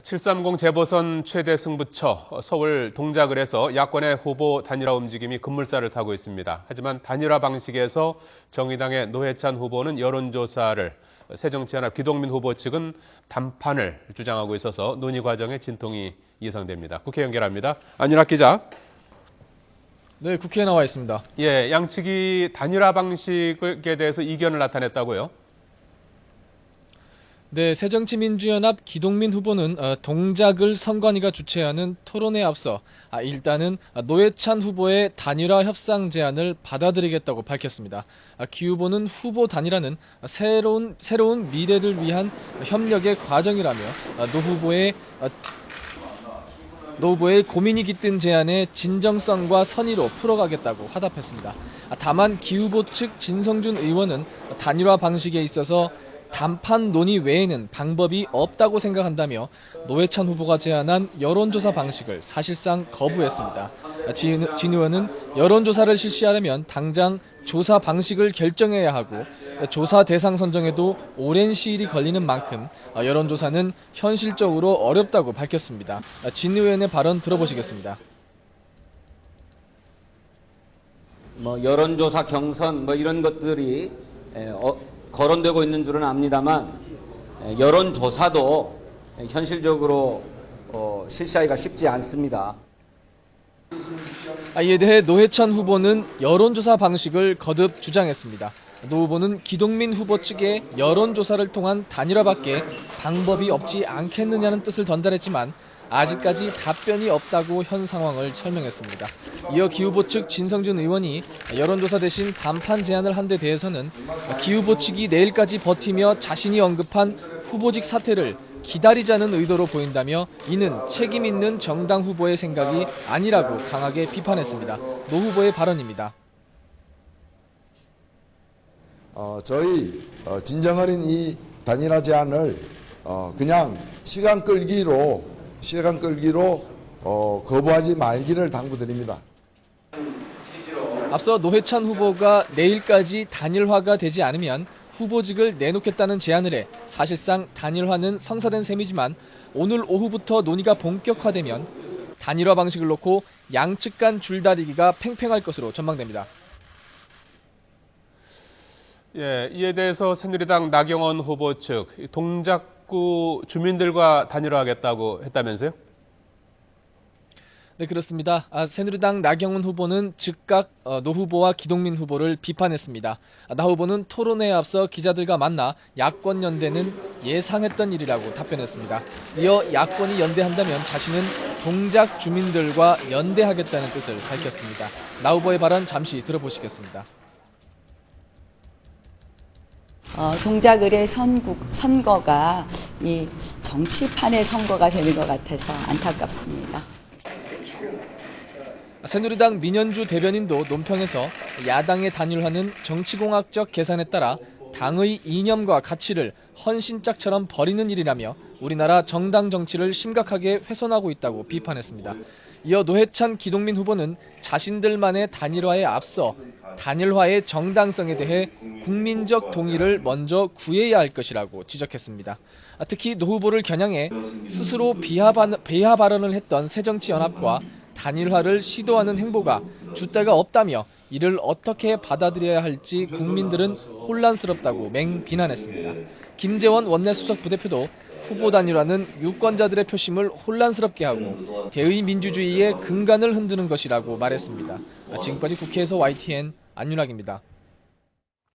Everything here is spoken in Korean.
730 재보선 최대 승부처 서울 동작을에서 야권의 후보 단일화 움직임이 급물살을 타고 있습니다. 하지만 단일화 방식에서 정의당의 노회찬 후보는 여론조사를, 새정치연합 기동민 후보 측은 단판을 주장하고 있어서 논의 과정에 진통이 예상됩니다. 국회 연결합니다. 안윤학 기자. 네, 국회에 나와 있습니다. 예, 양측이 단일화 방식에 대해서 이견을 나타냈다고요? 네, 새정치민주연합 기동민 후보는 동작을 선관위가 주최하는 토론에 앞서 일단은 노회찬 후보의 단일화 협상 제안을 받아들이겠다고 밝혔습니다. 기 후보는 후보 단일화는 새로운 미래를 위한 협력의 과정이라며 노 후보의 고민이 깃든 제안의 진정성과 선의로 풀어가겠다고 화답했습니다. 다만 기 후보 측 진성준 의원은 단일화 방식에 있어서 단판 논의 외에는 방법이 없다고 생각한다며 노회찬 후보가 제안한 여론조사 방식을 사실상 거부했습니다. 진 의원은 여론조사를 실시하려면 당장 조사 방식을 결정해야 하고 조사 대상 선정에도 오랜 시일이 걸리는 만큼 여론조사는 현실적으로 어렵다고 밝혔습니다. 진 의원의 발언 들어보시겠습니다. 여론조사 경선 이런 것들이 거론되고 있는 줄은 압니다만 여론조사도 현실적으로 실시하기가 쉽지 않습니다. 이에 대해 노회찬 후보는 여론조사 방식을 거듭 주장했습니다. 노 후보는 기동민 후보 측에 여론조사를 통한 단일화밖에 방법이 없지 않겠느냐는 뜻을 전달했지만 아직까지 답변이 없다고 현 상황을 설명했습니다. 이어 기 후보 측 진성준 의원이 여론조사 대신 단판 제안을 한 데 대해서는 기 후보 측이 내일까지 버티며 자신이 언급한 후보직 사퇴를 기다리자는 의도로 보인다며 이는 책임 있는 정당 후보의 생각이 아니라고 강하게 비판했습니다. 노 후보의 발언입니다. 저희 진정어린 이 단일화 제안을 그냥 시간 끌기로 거부하지 말기를 당부드립니다. 앞서 노회찬 후보가 내일까지 단일화가 되지 않으면 후보직을 내놓겠다는 제안을 해 사실상 단일화는 성사된 셈이지만 오늘 오후부터 논의가 본격화되면 단일화 방식을 놓고 양측 간 줄다리기가 팽팽할 것으로 전망됩니다. 예, 이에 대해서 새누리당 나경원 후보 측 동작구 주민들과 단일화하겠다고 했다면서요? 네, 그렇습니다. 새누리당 나경원 후보는 즉각 노 후보와 기동민 후보를 비판했습니다. 나 후보는 토론회에 앞서 기자들과 만나 야권 연대는 예상했던 일이라고 답변했습니다. 이어 야권이 연대한다면 자신은 동작 주민들과 연대하겠다는 뜻을 밝혔습니다. 나 후보의 발언 잠시 들어보시겠습니다. 동작을의 선거가 이 정치판의 선거가 되는 것 같아서 안타깝습니다. 새누리당 민현주 대변인도 논평에서 야당의 단일화는 정치공학적 계산에 따라 당의 이념과 가치를 헌신짝처럼 버리는 일이라며 우리나라 정당 정치를 심각하게 훼손하고 있다고 비판했습니다. 이어 노회찬 기동민 후보는 자신들만의 단일화에 앞서 단일화의 정당성에 대해 국민적 동의를 먼저 구해야 할 것이라고 지적했습니다. 특히 노 후보를 겨냥해 스스로 비하 발언을 했던 새정치연합과 단일화를 시도하는 행보가 줏대가 없다며 이를 어떻게 받아들여야 할지 국민들은 혼란스럽다고 맹비난했습니다. 김재원 원내수석 부대표도 후보 단일화는 유권자들의 표심을 혼란스럽게 하고 대의 민주주의의 근간을 흔드는 것이라고 말했습니다. 지금까지 국회에서 YTN 안윤학입니다.